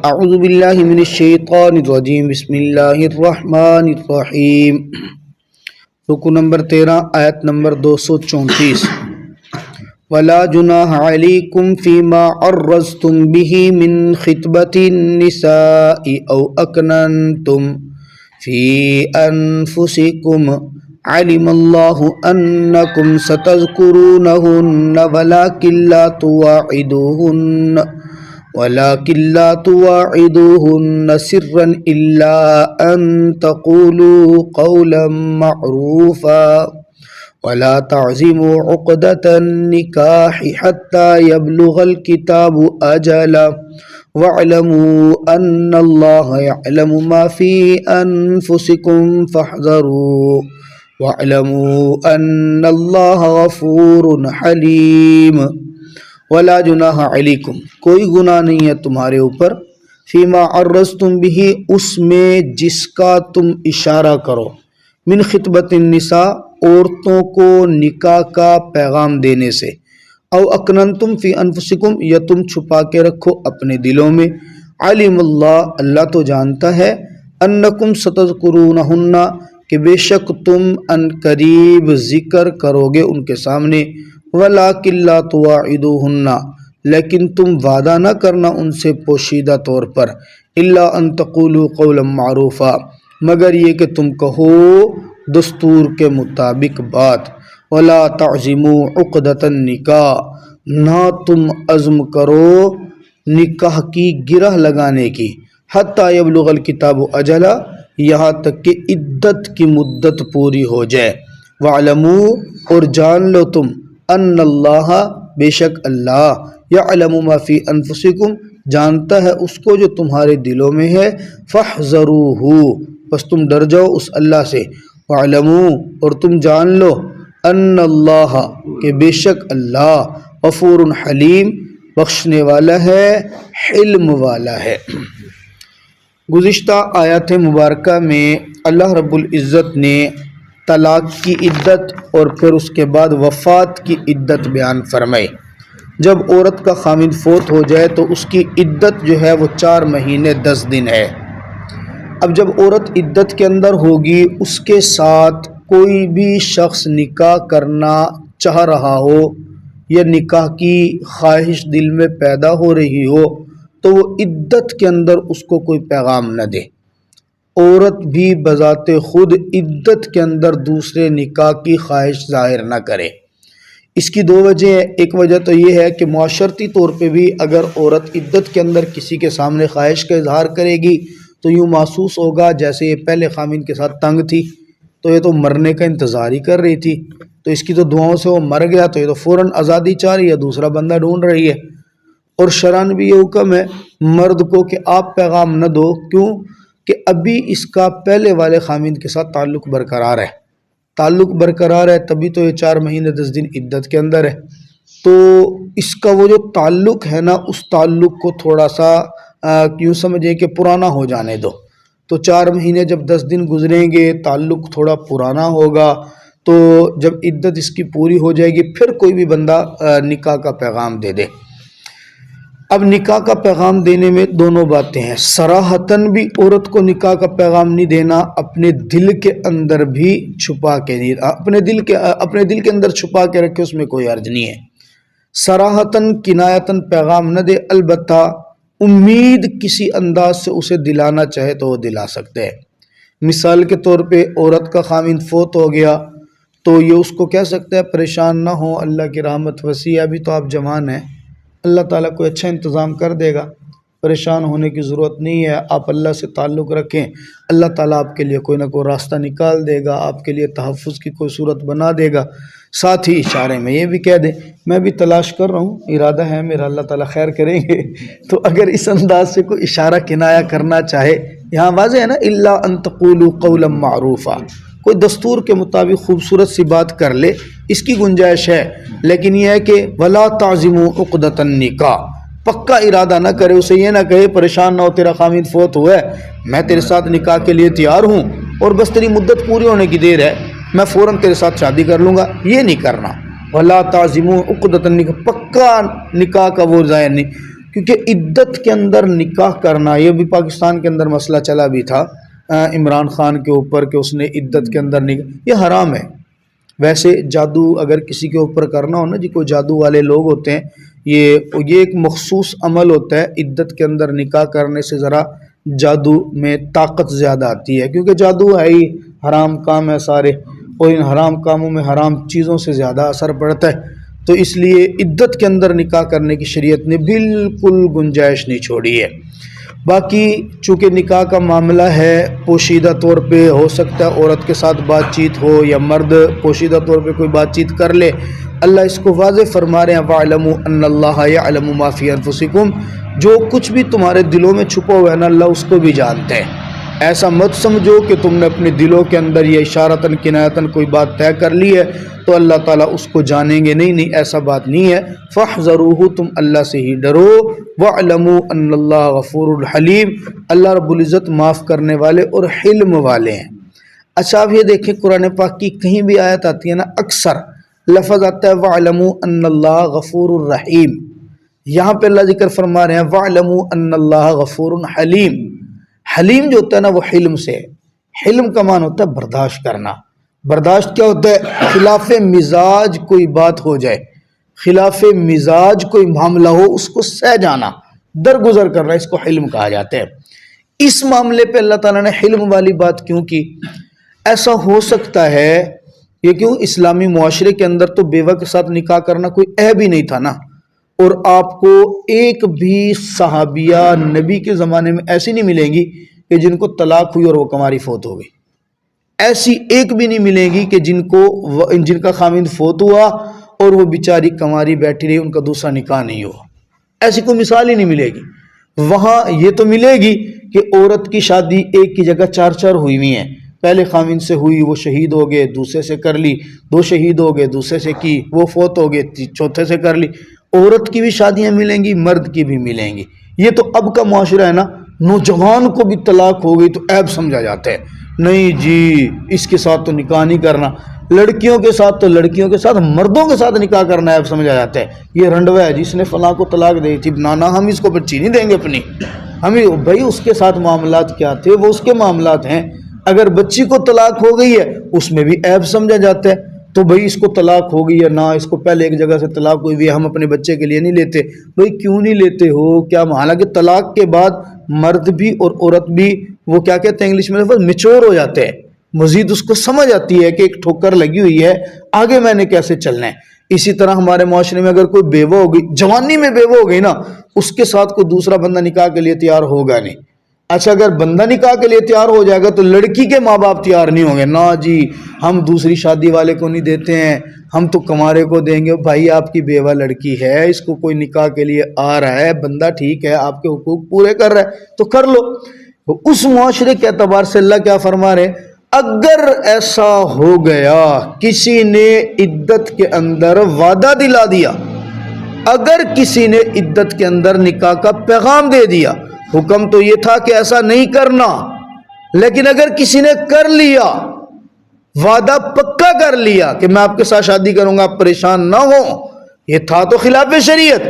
اعوذ باللہ من الشیطان الرجیم بسم اللہ الرحمن الرحیم۔ رکو نمبر 13 آیت نمبر 234۔ وَلَا جُنَاحَ عَلَيْكُمْ فِي مَا عَرَّضْتُمْ بِهِ مِنْ خِطْبَةِ النِّسَاءِ أَوْ أَكْنَنْتُمْ فِي أَنفُسِكُمْ عَلِمَ اللَّهُ أَنَّكُمْ سَتَذْكُرُونَهُنَّ ولكن لا تواعدوهن سرا إلا أن تقولوا قولا معروفا ولا تعزموا عقدة النكاح حتى يبلغ الكتاب أجله واعلموا أن الله يعلم ما في أنفسكم فاحذروا واعلموا أن الله غفور حليم۔ ولا جناح علیکم، کوئی گناہ نہیں ہے تمہارے اوپر، فیما عرضتم بہ، اس میں جس کا تم اشارہ کرو، من خطبۃ النساء، عورتوں کو نکاح کا پیغام دینے سے، او اکننتم فی انفسکم، یا تم چھپا کے رکھو اپنے دلوں میں، علم اللہ، اللہ تو جانتا ہے، انکم ستذکرونہن، کہ بے شک تم ان قریب ذکر کرو گے ان کے سامنے، وَلَٰكِن لَا تُوَاعِدُوهُنَّ، لیکن تم وعدہ نہ کرنا ان سے پوشیدہ طور پر، اِلَّا أَن تَقُولُوا قَوْلًا مَّعْرُوفًا، مگر یہ کہ تم کہو دستور کے مطابق بات، وَلَا تَعْزِمُوا عُقْدَةَ النِّكَاحِ، نہ تم عزم کرو نکاح کی گرہ لگانے کی، حَتَّى يَبْلُغَ الْكِتَابُ أَجَلَهُ، یہاں تک کہ عدت کی مدت پوری ہو جائے، وَاعْلَمُوا، اور جان لو تم، ان اللہ، بے شک اللہ، یعلم ما فی انفسکم، جانتا ہے اس کو جو تمہارے دلوں میں ہے، فاحذروہ، بس تم ڈر جاؤ اس اللہ سے، وعلموا، اور تم جان لو، ان اللہ، کہ بے شک اللہ، غفور حلیم، بخشنے والا ہے، حلم والا ہے۔ گزشتہ آیات مبارکہ میں اللہ رب العزت نے طلاق کی عدت اور پھر اس کے بعد وفات کی عدت بیان فرمائی۔ جب عورت کا خامند فوت ہو جائے تو اس کی عدت جو ہے وہ 4 مہینے 10 دن ہے۔ اب جب عورت عدت کے اندر ہوگی، اس کے ساتھ کوئی بھی شخص نکاح کرنا چاہ رہا ہو یا نکاح کی خواہش دل میں پیدا ہو رہی ہو تو وہ عدت کے اندر اس کو کوئی پیغام نہ دے۔ عورت بھی بذات خود عدت کے اندر دوسرے نکاح کی خواہش ظاہر نہ کرے۔ اس کی 2 وجہ ہیں۔ ایک وجہ تو یہ ہے کہ معاشرتی طور پہ بھی اگر عورت عدت کے اندر کسی کے سامنے خواہش کا اظہار کرے گی تو یوں محسوس ہوگا جیسے یہ پہلے خامند کے ساتھ تنگ تھی، تو یہ تو مرنے کا انتظار ہی کر رہی تھی، تو اس کی تو دعاؤں سے وہ مر گیا، تو یہ تو فوراً آزادی چاہ رہی ہے، دوسرا بندہ ڈھونڈ رہی ہے۔ اور شرعاً بھی یہ حکم ہے مرد کو کہ آپ پیغام نہ دو، کیوں کہ ابھی اس کا پہلے والے خامند کے ساتھ تعلق برقرار ہے، تبھی تو یہ 4 مہینے 10 دن عدت کے اندر ہے، تو اس کا وہ جو تعلق ہے نا، اس تعلق کو تھوڑا سا کیوں سمجھیں کہ پرانا ہو جانے دو۔ تو 4 مہینے جب 10 دن گزریں گے، تعلق تھوڑا پرانا ہوگا، تو جب عدت اس کی پوری ہو جائے گی پھر کوئی بھی بندہ نکاح کا پیغام دے دے۔ اب نکاح کا پیغام دینے میں 2 باتیں ہیں، صراحتاً بھی عورت کو نکاح کا پیغام نہیں دینا، اپنے دل کے اندر بھی چھپا کے نہیں، اپنے دل کے اندر چھپا کے رکھے، اس میں کوئی حرج نہیں ہے۔ صراحتاً کنایتاً پیغام نہ دے، البتہ امید کسی انداز سے اسے دلانا چاہے تو وہ دلا سکتے ہیں۔ مثال کے طور پہ عورت کا خامند فوت ہو گیا تو یہ اس کو کہہ سکتا ہے پریشان نہ ہو، اللہ کی رحمت وسیع ہے، ابھی تو آپ جوان ہیں، اللہ تعالیٰ کوئی اچھا انتظام کر دے گا، پریشان ہونے کی ضرورت نہیں ہے، آپ اللہ سے تعلق رکھیں، اللہ تعالیٰ آپ کے لیے کوئی نہ کوئی راستہ نکال دے گا، آپ کے لیے تحفظ کی کوئی صورت بنا دے گا۔ ساتھ ہی اشارے میں یہ بھی کہہ دیں میں بھی تلاش کر رہا ہوں، ارادہ ہے میرا، اللہ تعالیٰ خیر کریں گے۔ تو اگر اس انداز سے کوئی اشارہ کنایا کرنا چاہے، یہاں واضح ہے نا، الا ان تقولوا قولا معروفا، کوئی دستور کے مطابق خوبصورت سی بات کر لے، اس کی گنجائش ہے، لیکن یہ ہے کہ ولا تعزموا عقدۃ النکاح، پکا ارادہ نہ کرے، اسے یہ نہ کہے پریشان نہ ہو تیرا خامند فوت ہوا ہے، میں تیرے ساتھ نکاح کے لیے تیار ہوں اور بس تیری مدت پوری ہونے کی دیر ہے، میں فوراً تیرے ساتھ شادی کر لوں گا، یہ نہیں کرنا۔ ولا تعزموا عقدۃ النکاح، پکا نکاح کا وہ ظاہر نہیں، کیونکہ عدت کے اندر نکاح کرنا، یہ بھی پاکستان کے اندر مسئلہ چلا بھی تھا عمران خان کے اوپر کہ اس نے عدت کے اندر نکاح، یہ حرام ہے۔ ویسے جادو اگر کسی کے اوپر کرنا ہو نا جی، کوئی جادو والے لوگ ہوتے ہیں، یہ ایک مخصوص عمل ہوتا ہے، عدت کے اندر نکاح کرنے سے ذرا جادو میں طاقت زیادہ آتی ہے، کیونکہ جادو ہے ہی حرام کام ہے سارے، اور ان حرام کاموں میں حرام چیزوں سے زیادہ اثر پڑتا ہے، تو اس لیے عدت کے اندر نکاح کرنے کی شریعت نے بالکل گنجائش نہیں چھوڑی ہے۔ باقی چونکہ نکاح کا معاملہ ہے، پوشیدہ طور پہ ہو سکتا ہے عورت کے ساتھ بات چیت ہو یا مرد پوشیدہ طور پہ کوئی بات چیت کر لے، اللہ اس کو واضح فرما رہے ہیں وَاعْلَمُوا أَنَّ اللَّهَ يَعْلَمُ مَا فِي أَنفُسِكُمْ، جو کچھ بھی تمہارے دلوں میں چھپا ہوا ہے نا، اللہ اس کو بھی جانتے ہیں۔ ایسا مت سمجھو کہ تم نے اپنے دلوں کے اندر یہ اشارتاً کنایتاً کوئی بات طے کر لی ہے تو اللہ تعالیٰ اس کو جانیں گے، نہیں، ایسا بات نہیں ہے۔ فَاحْذَرُوهُ، تم اللہ سے ہی ڈرو۔ وَاعْلَمُوا أَنَّ اللَّهَ غَفُورٌ حَلِيمٌ، اللہ رب العزت معاف کرنے والے اور حلم والے ہیں۔ اچھا اب یہ دیکھیں قرآن پاک کی کہیں بھی آیت آتی ہے نا، اکثر لفظ آتا ہے وَاعْلَمُوا أَنَّ اللَّهَ غَفُورٌ رَحِيمٌ، یہاں پہ اللہ ذکر فرما رہے ہیں وَاعْلَمُوا أَنَّ اللَّهَ غَفُورٌ حَلِيمٌ۔ حلیم جو ہوتا ہے نا وہ حلم سے، حلم کا معنی ہوتا ہے برداشت کرنا۔ برداشت کیا ہوتا ہے؟ خلاف مزاج کوئی بات ہو جائے، خلاف مزاج کوئی معاملہ ہو، اس کو سہ جانا، درگزر کرنا، اس کو حلم کہا جاتا ہے۔ اس معاملے پہ اللہ تعالیٰ نے حلم والی بات کیوں کی؟ ایسا ہو سکتا ہے یہ کیوں اسلامی معاشرے کے اندر تو بیوہ کے ساتھ نکاح کرنا کوئی عیب ہی نہیں تھا نا، اور آپ کو ایک بھی صحابیہ نبی کے زمانے میں ایسی نہیں ملیں گی کہ جن کو طلاق ہوئی اور وہ کماری فوت ہو گئی، ایسی ایک بھی نہیں ملے گی کہ جن کا خاوند فوت ہوا اور وہ بیچاری کماری بیٹھی رہی، ان کا دوسرا نکاح نہیں ہوا، ایسی کوئی مثال ہی نہیں ملے گی۔ وہاں یہ تو ملے گی کہ عورت کی شادی ایک کی جگہ 4 ہوئی ہوئی ہیں، پہلے خاوند سے ہوئی، وہ شہید ہو گئے، دوسرے سے کر لی، 2 شہید ہو گئے، دوسرے سے کی، وہ فوت ہو گئے، چوتھے سے کر لی۔ عورت کی بھی شادیاں ملیں گی، مرد کی بھی ملیں گی۔ یہ تو اب کا معاشرہ ہے نا، نوجوان کو بھی طلاق ہو گئی تو عیب سمجھا جاتا ہے، نہیں جی اس کے ساتھ تو نکاح نہیں کرنا، لڑکیوں کے ساتھ تو لڑکیوں کے ساتھ، مردوں کے ساتھ نکاح کرنا عیب سمجھا جاتا ہے، یہ رنڈوا ہے جس نے فلاں کو طلاق دی تھی، نانا ہم اس کو بچی نہیں دیں گے اپنی، ہمیں بھائی اس کے ساتھ معاملات کیا تھے، وہ اس کے معاملات ہیں، اگر بچی کو طلاق ہو گئی ہے اس میں بھی عیب سمجھا جاتا ہے، تو بھئی اس کو طلاق ہو گئی ہے، نہ اس کو پہلے ایک جگہ سے طلاق ہوئی ہوئی ہے، ہم اپنے بچے کے لیے نہیں لیتے، بھئی کیوں نہیں لیتے ہو کیا؟ حالانکہ طلاق کے بعد مرد بھی اور عورت بھی وہ کیا کہتے ہیں انگلش میں میچور ہو جاتے ہیں، مزید اس کو سمجھ آتی ہے کہ ایک ٹھوکر لگی ہوئی ہے، آگے میں نے کیسے چلنا ہے۔ اسی طرح ہمارے معاشرے میں اگر کوئی بیوہ ہو گئی، جوانی میں بیوہ ہو گئی نا، اس کے ساتھ کوئی دوسرا بندہ نکاح کے لیے تیار ہوگا نہیں۔ اچھا اگر بندہ نکاح کے لیے تیار ہو جائے گا تو لڑکی کے ماں باپ تیار نہیں ہوں گے، نا جی ہم دوسری شادی والے کو نہیں دیتے ہیں، ہم تو کمارے کو دیں گے۔ بھائی آپ کی بیوہ لڑکی ہے، اس کو کوئی نکاح کے لیے آ رہا ہے، بندہ ٹھیک ہے، آپ کے حقوق پورے کر رہا ہے تو کر لو۔ اس معاشرے کے اعتبار سے اللہ کیا فرما رہے ہیں؟ اگر ایسا ہو گیا کسی نے عدت کے اندر وعدہ دلا دیا، اگر کسی نے عدت کے اندر نکاح کا پیغام دے دیا، حکم تو یہ تھا کہ ایسا نہیں کرنا، لیکن اگر کسی نے کر لیا، وعدہ پکا کر لیا کہ میں آپ کے ساتھ شادی کروں گا، آپ پریشان نہ ہو، یہ تھا تو خلاف شریعت،